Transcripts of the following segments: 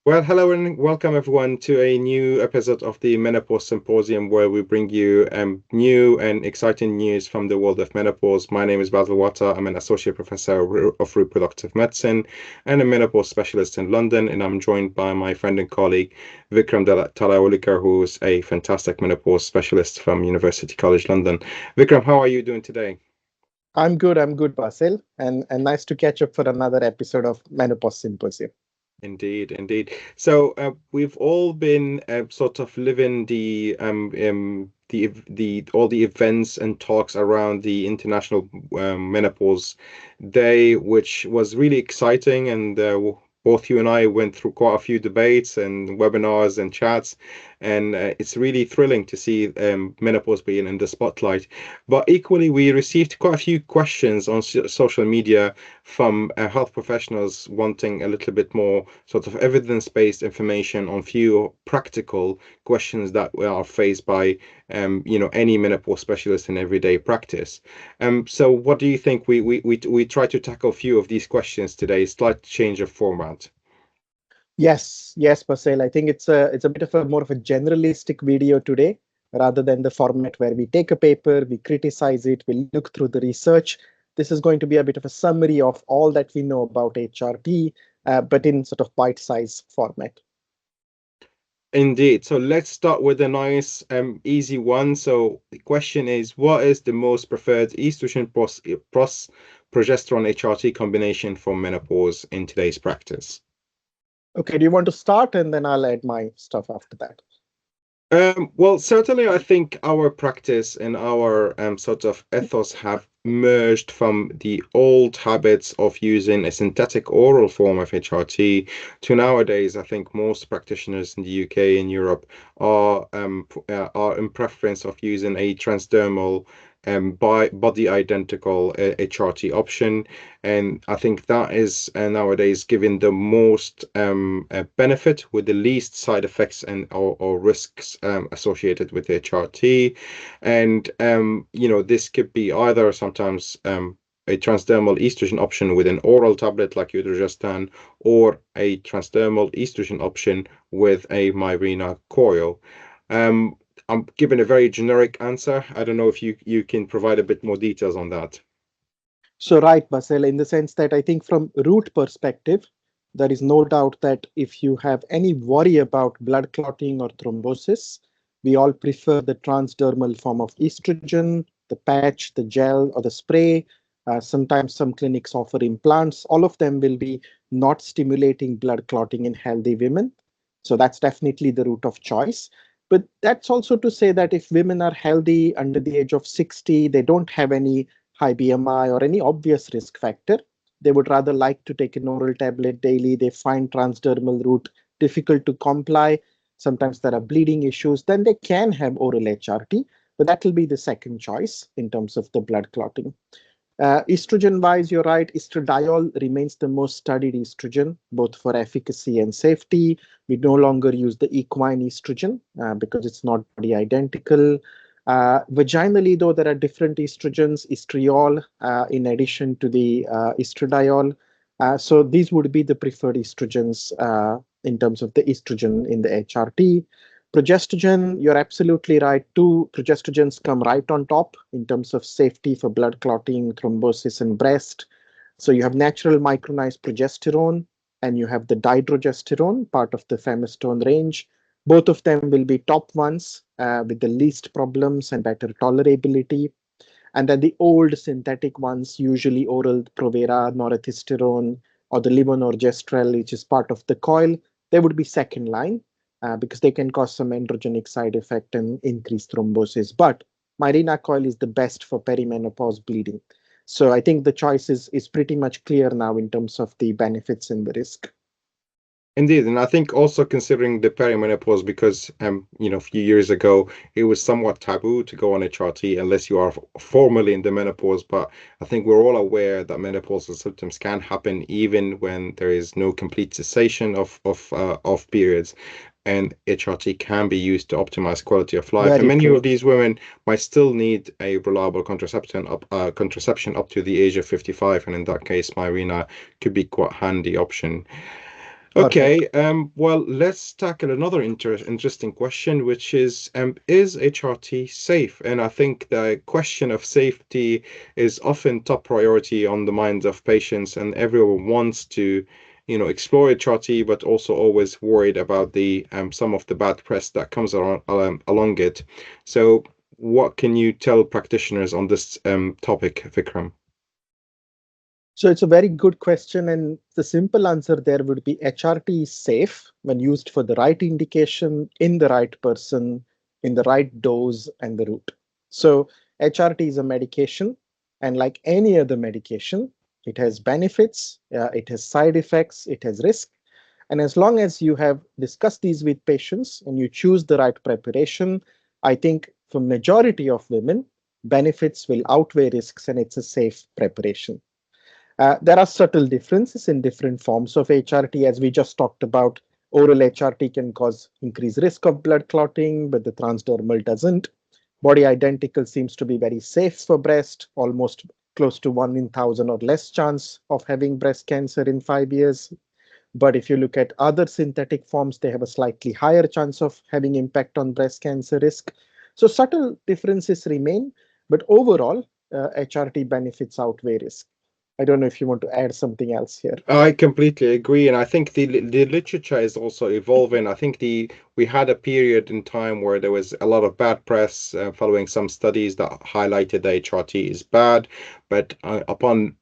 Well, hello and welcome everyone to a new episode of the Menopause Symposium, where we bring you new and exciting news from the world of menopause. My name is Basil Wata. I'm an associate professor of reproductive medicine and a menopause specialist in London, and I'm joined by my friend and colleague Vikram Talaolikar, who's a fantastic menopause specialist from University College London. Vikram, how are you doing today? I'm good, Basil, and nice to catch up for another episode of Menopause Symposium. Indeed, indeed. So we've all been sort of living the all the events and talks around the International Menopause Day, which was really exciting, and both you and I went through quite a few debates and webinars and chats, and it's really thrilling to see menopause being in the spotlight. But equally, we received quite a few questions on social media from health professionals wanting a little bit more sort of evidence-based information on few practical questions that are faced by any menopause specialist in everyday practice. So what do you think? We try to tackle a few of these questions today, slight change of format. Yes, Basil. I think it's a bit of a more of a generalistic video today, rather than the format where we take a paper, we criticize it, we look through the research. This is going to be a bit of a summary of all that we know about HRT, but in sort of bite-sized format. Indeed. So let's start with a nice, easy one. So the question is, what is the most preferred estrogen plus progesterone HRT combination for menopause in today's practice? Okay, do you want to start and then I'll add my stuff after that? Well, certainly, I think our practice and our sort of ethos have merged from the old habits of using a synthetic oral form of HRT to nowadays. I think most practitioners in the UK and Europe are in preference of using a transdermal by body identical HRT option, and I think that is nowadays giving the most benefit with the least side effects and or risks associated with HRT. And this could be either sometimes a transdermal estrogen option with an oral tablet like Utrogestan, or a transdermal estrogen option with a Mirena coil. Um, I'm giving a very generic answer. I don't know if you can provide a bit more details on that. So right, Basil, in the sense that I think from root perspective, there is no doubt that if you have any worry about blood clotting or thrombosis, we all prefer the transdermal form of estrogen, the patch, the gel, or the spray. Sometimes some clinics offer implants. All of them will be not stimulating blood clotting in healthy women. So that's definitely the route of choice. But that's also to say that if women are healthy under the age of 60, they don't have any high BMI or any obvious risk factor. They would rather like to take an oral tablet daily. They find transdermal route difficult to comply. Sometimes there are bleeding issues. Then they can have oral HRT, but that will be the second choice in terms of the blood clotting. Estrogen wise, you're right, estradiol remains the most studied estrogen, both for efficacy and safety. We no longer use the equine estrogen because it's not body identical. Vaginally, though, there are different estrogens, estriol, in addition to the estradiol. So these would be the preferred estrogens in terms of the estrogen in the HRT. Progestogen, you're absolutely right. Two progestogens come right on top in terms of safety for blood clotting, thrombosis, and breast. So you have natural micronized progesterone and you have the dydrogesterone, part of the femistone range. Both of them will be top ones with the least problems and better tolerability. And then the old synthetic ones, usually oral Provera, norethisterone, or the levonorgestrel, which is part of the coil, they would be second line because they can cause some androgenic side effect and increase thrombosis. But Mirena coil is the best for perimenopause bleeding. So I think the choice is pretty much clear now in terms of the benefits and the risk. Indeed, and I think also considering the perimenopause, because a few years ago it was somewhat taboo to go on HRT unless you are formally in the menopause. But I think we're all aware that menopausal symptoms can happen even when there is no complete cessation of periods, and HRT can be used to optimize quality of life. And Very many of true. these women might still need a reliable contraception up to the age of 55, and in that case, Mirena could be quite handy option. Perfect. Okay, well, let's tackle another interesting question, which is HRT safe? And I think the question of safety is often top priority on the minds of patients, and everyone wants to, explore HRT, but also always worried about the some of the bad press that comes along it. So, what can you tell practitioners on this topic, Vikram? So it's a very good question, and the simple answer there would be HRT is safe when used for the right indication, in the right person, in the right dose and the route. So HRT is a medication, and like any other medication, it has benefits, it has side effects, it has risk. And as long as you have discussed these with patients and you choose the right preparation, I think for majority of women, benefits will outweigh risks and it's a safe preparation. There are subtle differences in different forms of HRT. As we just talked about, oral HRT can cause increased risk of blood clotting, but the transdermal doesn't. Body identical seems to be very safe for breast, almost close to 1 in 1,000 or less chance of having breast cancer in 5 years. But if you look at other synthetic forms, they have a slightly higher chance of having impact on breast cancer risk. So subtle differences remain, but overall, HRT benefits outweigh risk. I don't know if you want to add something else here. I completely agree, and I think the literature is also evolving. I think the we had a period in time where there was a lot of bad press following some studies that highlighted that HRT is bad, but upon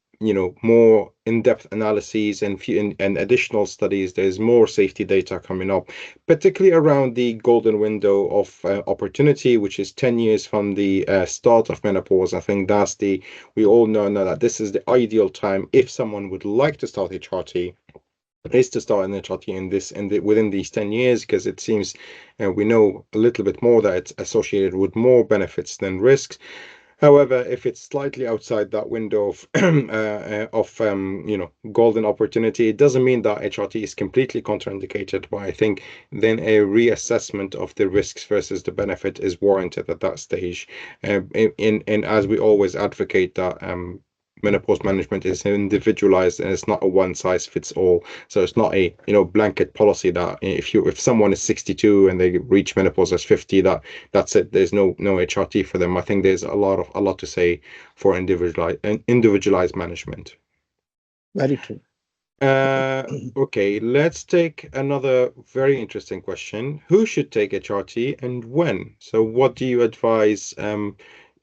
more in-depth analyses and and additional studies, there's more safety data coming up, particularly around the golden window of opportunity, which is 10 years from the start of menopause. I think that's the we all know now that this is the ideal time if someone would like to start HRT is to start an HRT within these 10 years, because it seems we know a little bit more that it's associated with more benefits than risks. However, if it's slightly outside that window of golden opportunity, it doesn't mean that HRT is completely contraindicated. But I think then a reassessment of the risks versus the benefit is warranted at that stage. And as we always advocate that menopause management is individualized and it's not a one size fits all. So it's not a blanket policy that if someone is 62 and they reach menopause as 50, that's it. There's no HRT for them. I think there's a lot to say for individualized management. Very true. Okay, let's take another very interesting question. Who should take HRT and when? So what do you advise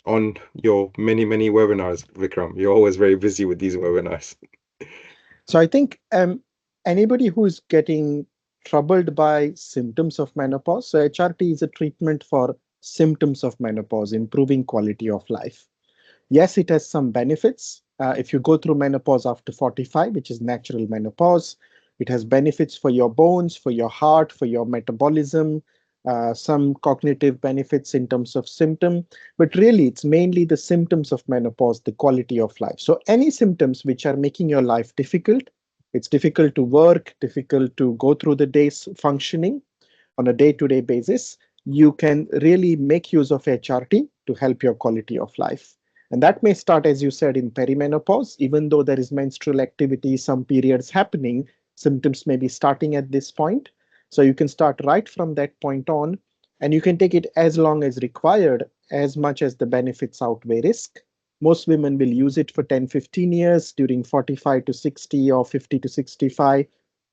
on your many webinars, Vikram? You're always very busy with these webinars. So I think anybody who's getting troubled by symptoms of menopause, so HRT is a treatment for symptoms of menopause, improving quality of life. Yes, it has some benefits. If you go through menopause after 45, which is natural menopause, it has benefits for your bones, for your heart, for your metabolism, some cognitive benefits in terms of symptom. But really, it's mainly the symptoms of menopause, the quality of life. So any symptoms which are making your life difficult, it's difficult to work, difficult to go through the day's functioning on a day-to-day basis, you can really make use of HRT to help your quality of life. And that may start, as you said, in perimenopause. Even though there is menstrual activity, some periods happening, symptoms may be starting at this point. So you can start right from that point on, and you can take it as long as required, as much as the benefits outweigh risk. Most women will use it for 10, 15 years during 45 to 60 or 50 to 65,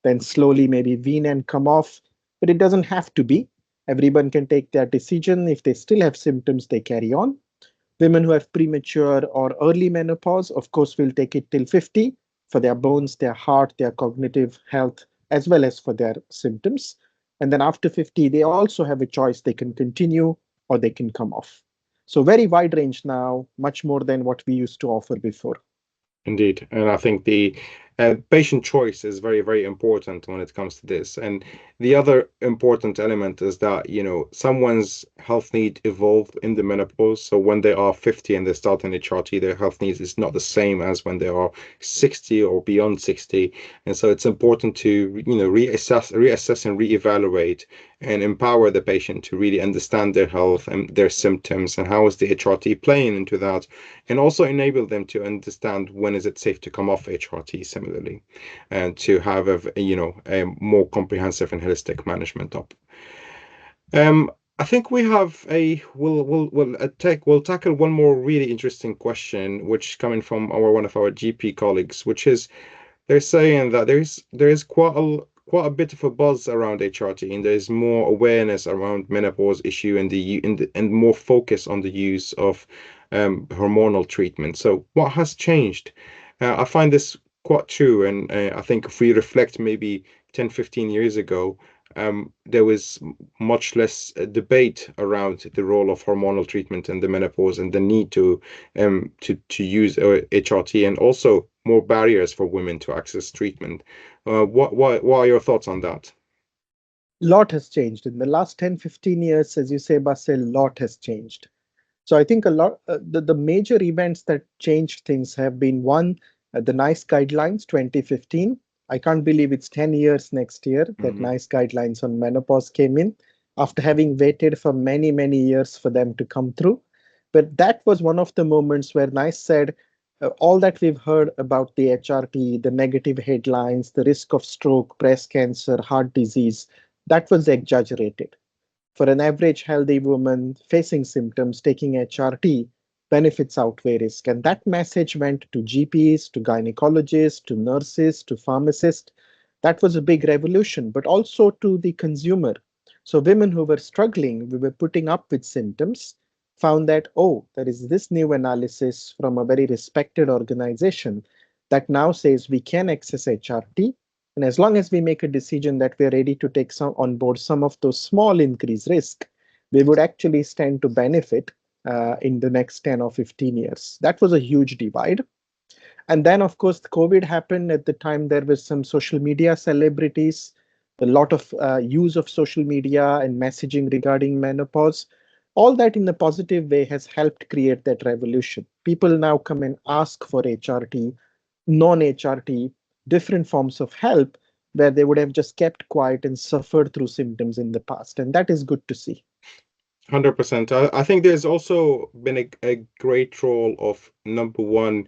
then slowly maybe wean and come off. But it doesn't have to be. Everyone can take their decision. If they still have symptoms, they carry on. Women who have premature or early menopause, of course, will take it till 50 for their bones, their heart, their cognitive health, as well as for their symptoms. And then after 50, they also have a choice. They can continue or they can come off. So very wide range now, much more than what we used to offer before. Indeed. And I think the patient choice is very important when it comes to this. And the other important element is that, someone's health need evolve in the menopause. So when they are 50 and they start an HRT, their health needs is not the same as when they are 60 or beyond 60. And so it's important to, reassess and reevaluate and empower the patient to really understand their health and their symptoms and how is the HRT playing into that, and also enable them to understand when is it safe to come off HRT particularly, and to have a more comprehensive and holistic management of. Um, I think we have a we'll tackle one more really interesting question, which coming from our one of our GP colleagues, which is they're saying that there is quite a bit of a buzz around HRT, and there's more awareness around menopause issue and and more focus on the use of hormonal treatment. So what has changed? I find this quite true, and I think if we reflect maybe 10, 15 years ago, there was much less debate around the role of hormonal treatment in the menopause and the need to use HRT, and also more barriers for women to access treatment. What are your thoughts on that? Lot has changed in the last 10, 15 years, as you say, Basil, lot has changed. So I think a lot the major events that changed things have been one, the NICE guidelines 2015. I can't believe it's 10 years next year that Mhm. NICE guidelines on menopause came in after having waited for many, many years for them to come through. But that was one of the moments where NICE said all that we've heard about the HRT, the negative headlines, the risk of stroke, breast cancer, heart disease, that was exaggerated. For an average healthy woman facing symptoms, taking HRT benefits outweigh risk. And that message went to GPs, to gynecologists, to nurses, to pharmacists. That was a big revolution, but also to the consumer. So women who were struggling, we were putting up with symptoms, found that, oh, there is this new analysis from a very respected organization that now says we can access HRT, and as long as we make a decision that we're ready to take some on board some of those small increased risk, we would actually stand to benefit in the next 10 or 15 years. That was a huge divide. And then, of course, COVID happened. At the time, there was some social media celebrities, a lot of use of social media and messaging regarding menopause. All that in a positive way has helped create that revolution. People now come and ask for HRT, non-HRT, different forms of help where they would have just kept quiet and suffered through symptoms in the past. And that is good to see. 100%. I think there's also been a great role of number one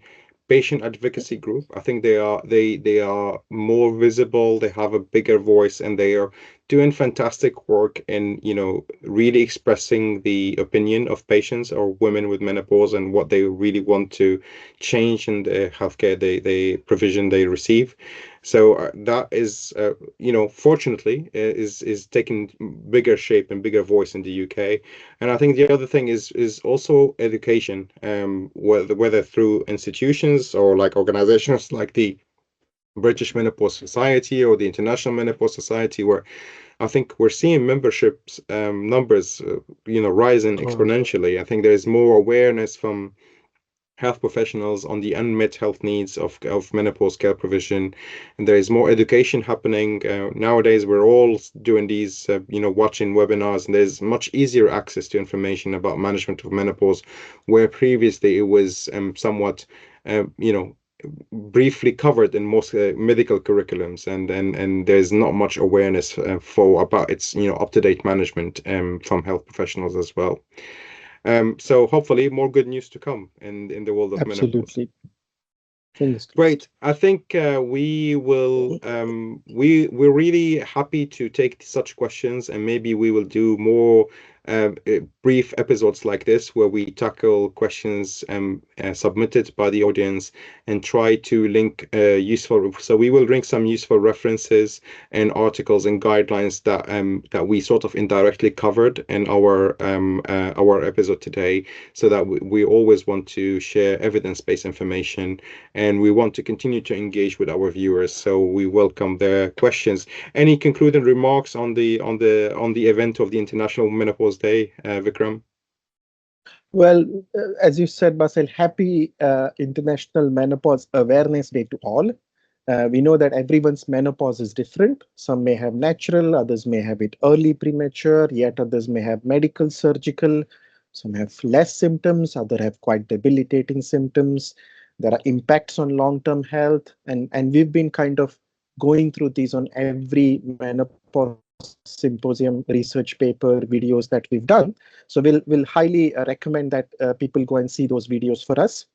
patient advocacy group. I think they are more visible, they have a bigger voice, and they are doing fantastic work in, really expressing the opinion of patients or women with menopause and what they really want to change in the healthcare they provision they receive. So that is, fortunately, is taking bigger shape and bigger voice in the UK. And I think the other thing is also education, whether through institutions or like organizations like the British Menopause Society or the International Menopause Society, where I think we're seeing memberships numbers, rising Growing. exponentially. I think there's more awareness from health professionals on the unmet health needs of menopause care provision, and there is more education happening nowadays. We're all doing these watching webinars, and there's much easier access to information about management of menopause, where previously it was somewhat uh, you know briefly covered in most medical curriculums, and there's not much awareness for about its up-to-date management from health professionals as well. So hopefully more good news to come in the world of menopause. Absolutely. Fingers Great. crossed. I think we will we're really happy to take such questions, and maybe we will do more brief episodes like this where we tackle questions submitted by the audience and try to link useful. So we will link some useful references and articles and guidelines that we sort of indirectly covered in our episode today, so that we always want to share evidence-based information, and we want to continue to engage with our viewers. So we welcome their questions. Any concluding remarks on the event of the International Menopause Day, Vikram? Well, as you said, Basil, happy International Menopause Awareness Day to all. We know that everyone's menopause is different. Some may have natural, others may have it early premature, yet others may have medical, surgical. Some have less symptoms, others have quite debilitating symptoms. There are impacts on long-term health, and we've been kind of going through these on every menopause symposium, research paper, videos that we've done. So we'll highly recommend that people go and see those videos for us.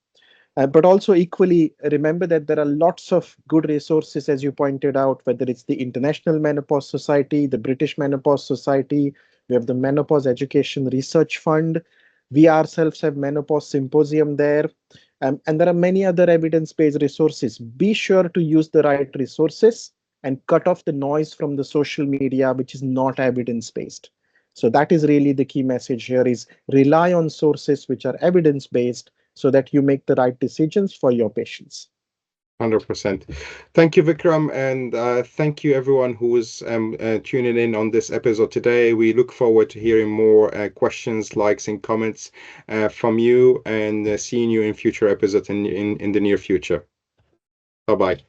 But also equally remember that there are lots of good resources, as you pointed out, whether it's the International Menopause Society, the British Menopause Society, we have the Menopause Education Research Fund. We ourselves have Menopause Symposium there. And there are many other evidence-based resources. Be sure to use the right resources and cut off the noise from the social media, which is not evidence-based. So that is really the key message here is rely on sources which are evidence-based so that you make the right decisions for your patients. 100%. Thank you, Vikram, and thank you everyone who is tuning in on this episode today. We look forward to hearing more questions, likes, and comments from you, and seeing you in future episodes in the near future. Bye bye.